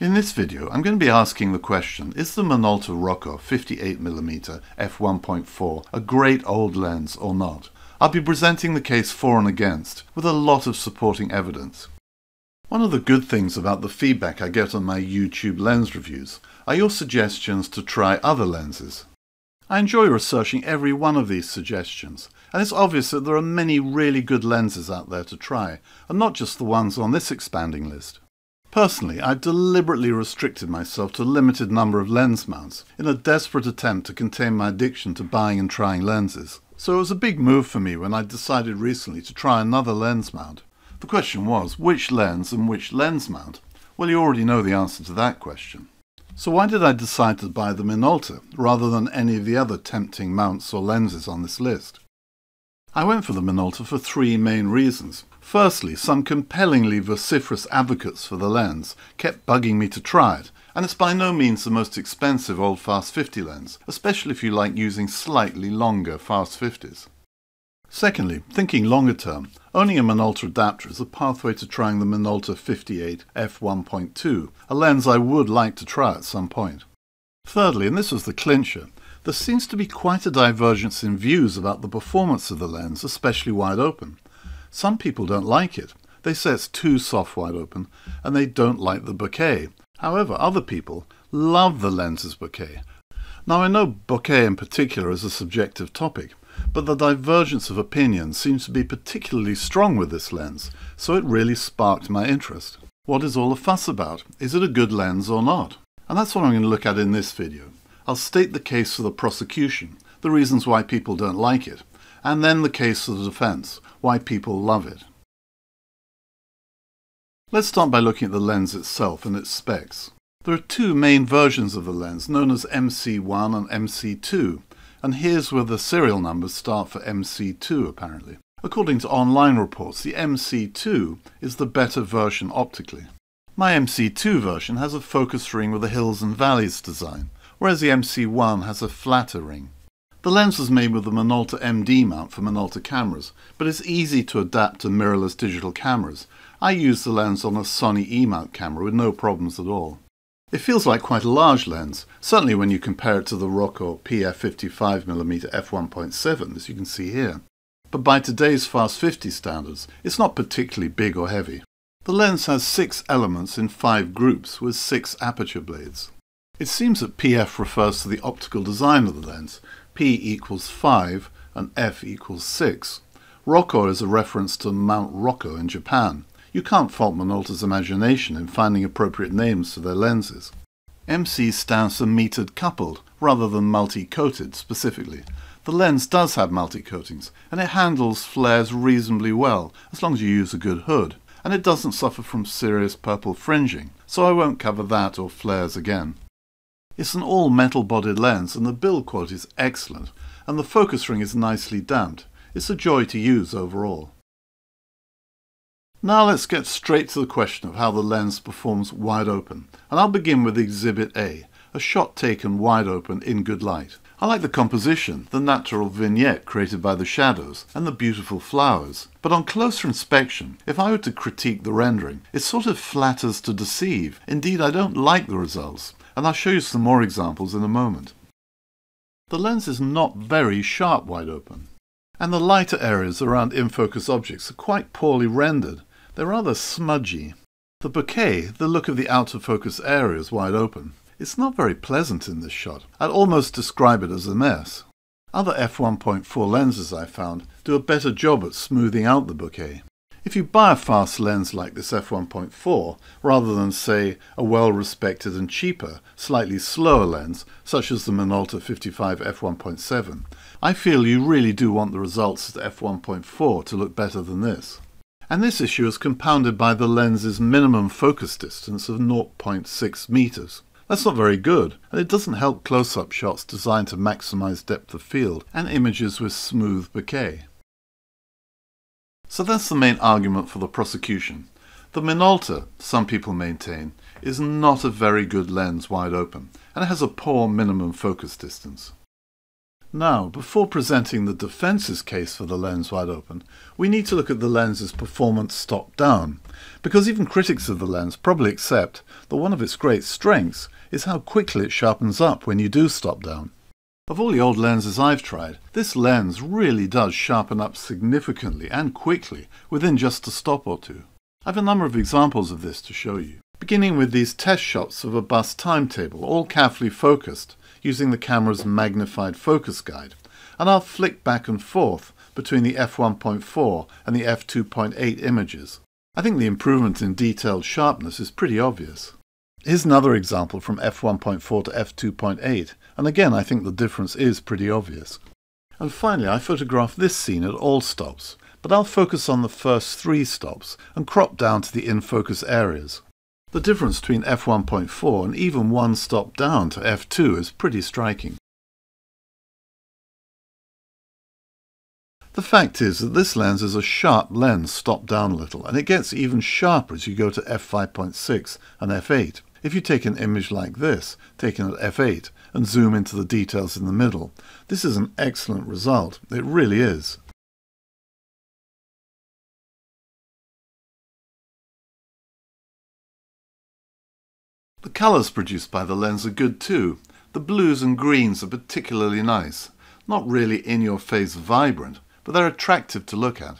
In this video, I'm going to be asking the question, is the Minolta Rokkor 58mm f1.4 a great old lens or not? I'll be presenting the case for and against, with a lot of supporting evidence. One of the good things about the feedback I get on my YouTube lens reviews are your suggestions to try other lenses. I enjoy researching every one of these suggestions, and it's obvious that there are many really good lenses out there to try, and not just the ones on this expanding list. Personally, I've deliberately restricted myself to a limited number of lens mounts in a desperate attempt to contain my addiction to buying and trying lenses. So it was a big move for me when I decided recently to try another lens mount. The question was, which lens and which lens mount? Well, you already know the answer to that question. So why did I decide to buy the Minolta rather than any of the other tempting mounts or lenses on this list? I went for the Minolta for three main reasons. Firstly, some compellingly vociferous advocates for the lens kept bugging me to try it, and it's by no means the most expensive old fast 50 lens, especially if you like using slightly longer fast 50s. Secondly, thinking longer term, owning a Minolta adapter is a pathway to trying the Minolta 58 f1.2, a lens I would like to try at some point. Thirdly, and this was the clincher, there seems to be quite a divergence in views about the performance of the lens, especially wide open. Some people don't like it. They say it's too soft wide open, and they don't like the bokeh. However, other people love the lens's bokeh. Now, I know bokeh in particular is a subjective topic, but the divergence of opinion seems to be particularly strong with this lens, so it really sparked my interest. What is all the fuss about? Is it a good lens or not? And that's what I'm going to look at in this video. I'll state the case for the prosecution, the reasons why people don't like it, and then the case for the defense, why people love it. Let's start by looking at the lens itself and its specs. There are two main versions of the lens, known as MC1 and MC2, and here's where the serial numbers start for MC2 apparently. According to online reports, the MC2 is the better version optically. My MC2 version has a focus ring with a hills and valleys design, whereas the MC1 has a flatter ring. The lens was made with the Minolta MD mount for Minolta cameras, but it's easy to adapt to mirrorless digital cameras. I use the lens on a Sony E-mount camera with no problems at all. It feels like quite a large lens, certainly when you compare it to the Rokkor-PF 55mm f1.7, as you can see here. But by today's fast 50 standards, it's not particularly big or heavy. The lens has 6 elements in 5 groups with 6 aperture blades. It seems that PF refers to the optical design of the lens. P equals 5 and F equals 6. Rokkor is a reference to Mount Rokko in Japan. You can't fault Minolta's imagination in finding appropriate names for their lenses. MC stands for metered coupled, rather than multi-coated specifically. The lens does have multi-coatings, and it handles flares reasonably well, as long as you use a good hood, and it doesn't suffer from serious purple fringing, so I won't cover that or flares again. It's an all-metal bodied lens, and the build quality is excellent, and the focus ring is nicely damped. It's a joy to use overall. Now let's get straight to the question of how the lens performs wide open, and I'll begin with Exhibit A, a shot taken wide open in good light. I like the composition, the natural vignette created by the shadows, and the beautiful flowers. But on closer inspection, if I were to critique the rendering, it sort of flatters to deceive. Indeed, I don't like the results, and I'll show you some more examples in a moment. The lens is not very sharp wide open, and the lighter areas around in-focus objects are quite poorly rendered. They're rather smudgy. The bokeh, the look of the out-of-focus areas wide open, it's not very pleasant in this shot. I'd almost describe it as a mess. Other f1.4 lenses I found do a better job at smoothing out the bokeh. If you buy a fast lens like this f1.4, rather than, say, a well-respected and cheaper, slightly slower lens, such as the Minolta 55 f1.7, I feel you really do want the results of the f1.4 to look better than this. And this issue is compounded by the lens's minimum focus distance of 0.6 meters. That's not very good, and it doesn't help close-up shots designed to maximize depth of field and images with smooth bokeh. So that's the main argument for the prosecution. The Minolta, some people maintain, is not a very good lens wide open, and it has a poor minimum focus distance. Now, before presenting the defense's case for the lens wide open, we need to look at the lens's performance stop down, because even critics of the lens probably accept that one of its great strengths is how quickly it sharpens up when you do stop down. Of all the old lenses I've tried, this lens really does sharpen up significantly and quickly within just a stop or two. I have a number of examples of this to show you, beginning with these test shots of a bus timetable, all carefully focused, using the camera's magnified focus guide, and I'll flick back and forth between the f1.4 and the f2.8 images. I think the improvement in detailed sharpness is pretty obvious. Here's another example from f1.4 to f2.8, and again I think the difference is pretty obvious. And finally I photographed this scene at all stops, but I'll focus on the first 3 stops and crop down to the in-focus areas. The difference between f1.4 and even one stop down to f2 is pretty striking. The fact is that this lens is a sharp lens stopped down a little, and it gets even sharper as you go to f5.6 and f8. If you take an image like this, taken at f8, and zoom into the details in the middle, this is an excellent result. It really is. The colours produced by the lens are good too. The blues and greens are particularly nice. Not really in-your-face vibrant, but they're attractive to look at.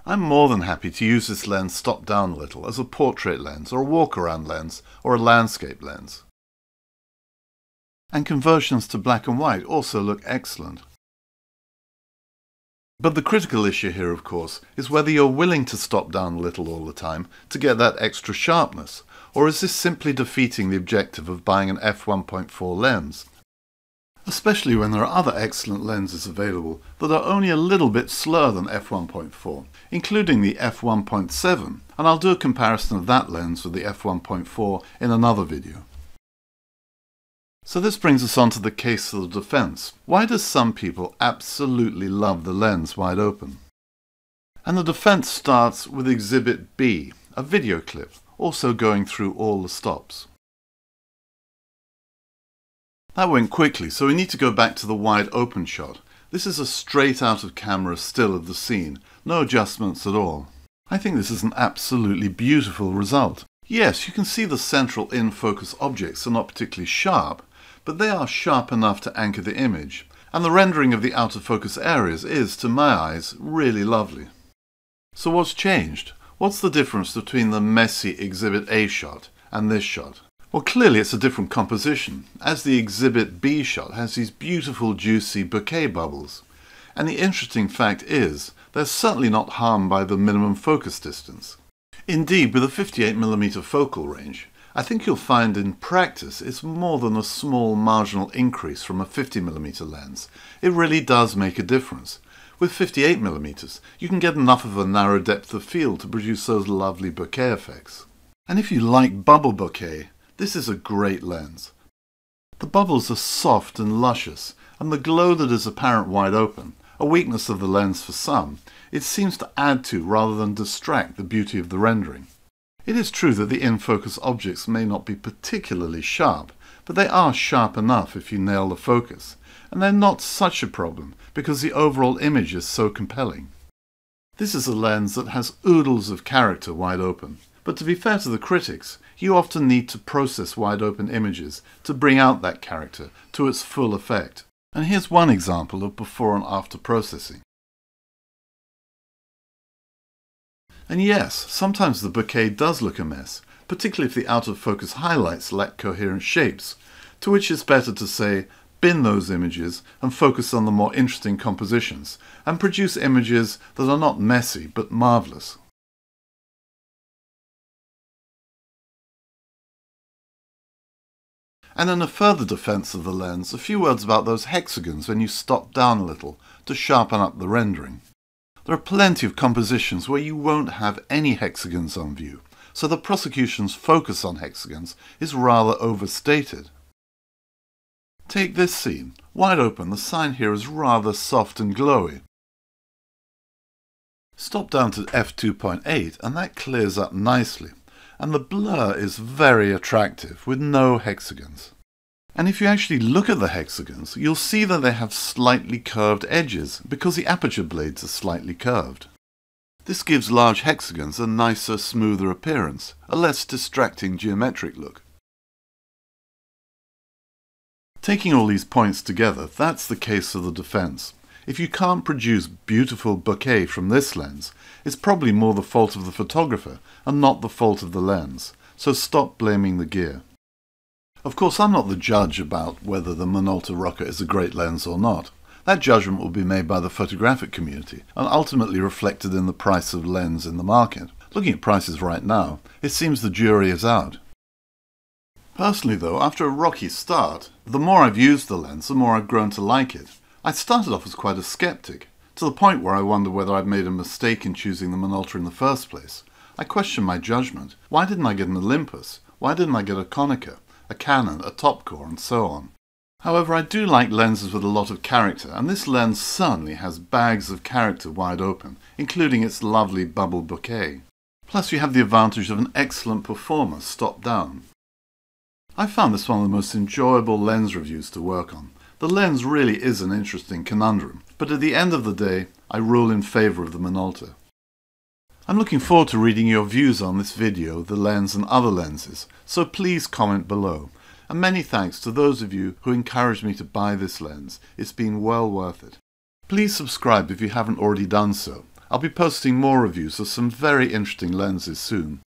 I'm more than happy to use this lens stopped down a little as a portrait lens or a walk-around lens or a landscape lens. And conversions to black and white also look excellent. But the critical issue here, of course, is whether you're willing to stop down a little all the time to get that extra sharpness, or is this simply defeating the objective of buying an f1.4 lens? Especially when there are other excellent lenses available that are only a little bit slower than f1.4, including the f1.7, and I'll do a comparison of that lens with the f1.4 in another video. So this brings us on to the case for the defense. Why do some people absolutely love the lens wide open? And the defense starts with Exhibit B, a video clip, also going through all the stops. That went quickly, so we need to go back to the wide open shot. This is a straight out of camera still of the scene, no adjustments at all. I think this is an absolutely beautiful result. Yes, you can see the central in-focus objects are not particularly sharp, but they are sharp enough to anchor the image, and the rendering of the out-of-focus areas is, to my eyes, really lovely. So what's changed? What's the difference between the messy Exhibit A shot and this shot? Well, clearly it's a different composition, as the Exhibit B shot has these beautiful juicy bouquet bubbles. And the interesting fact is, they're certainly not harmed by the minimum focus distance. Indeed, with a 58mm focal range, I think you'll find in practice it's more than a small marginal increase from a 50mm lens. It really does make a difference. With 58mm, you can get enough of a narrow depth of field to produce those lovely bokeh effects. And if you like bubble bokeh, this is a great lens. The bubbles are soft and luscious, and the glow that is apparent wide open, a weakness of the lens for some, it seems to add to rather than distract the beauty of the rendering. It is true that the in-focus objects may not be particularly sharp, but they are sharp enough if you nail the focus, and they're not such a problem because the overall image is so compelling. This is a lens that has oodles of character wide open, but to be fair to the critics, you often need to process wide open images to bring out that character to its full effect. And here's one example of before and after processing. And yes, sometimes the bouquet does look a mess, particularly if the out-of-focus highlights lack coherent shapes, to which it's better to say, bin those images and focus on the more interesting compositions, and produce images that are not messy but marvellous. And in a further defense of the lens, a few words about those hexagons when you stop down a little to sharpen up the rendering. There are plenty of compositions where you won't have any hexagons on view, so the prosecution's focus on hexagons is rather overstated. Take this scene. Wide open, the sign here is rather soft and glowy. Stop down to f2.8 and that clears up nicely, and the blur is very attractive with no hexagons. And if you actually look at the hexagons, you'll see that they have slightly curved edges because the aperture blades are slightly curved. This gives large hexagons a nicer, smoother appearance, a less distracting geometric look. Taking all these points together, that's the case of the defense. If you can't produce beautiful bokeh from this lens, it's probably more the fault of the photographer and not the fault of the lens, so stop blaming the gear. Of course, I'm not the judge about whether the Minolta Rokkor is a great lens or not. That judgment will be made by the photographic community and ultimately reflected in the price of lens in the market. Looking at prices right now, it seems the jury is out. Personally though, after a rocky start, the more I've used the lens, the more I've grown to like it. I started off as quite a skeptic, to the point where I wonder whether I'd made a mistake in choosing the Minolta in the first place. I questioned my judgment. Why didn't I get an Olympus? Why didn't I get a Konica, a Canon, a Topcore, and so on? However, I do like lenses with a lot of character, and this lens certainly has bags of character wide open, including its lovely bubble bokeh. Plus you have the advantage of an excellent performer stopped down. I found this one of the most enjoyable lens reviews to work on. The lens really is an interesting conundrum, but at the end of the day, I rule in favour of the Minolta. I'm looking forward to reading your views on this video, the lens and other lenses, so please comment below. And many thanks to those of you who encouraged me to buy this lens. It's been well worth it. Please subscribe if you haven't already done so. I'll be posting more reviews of some very interesting lenses soon.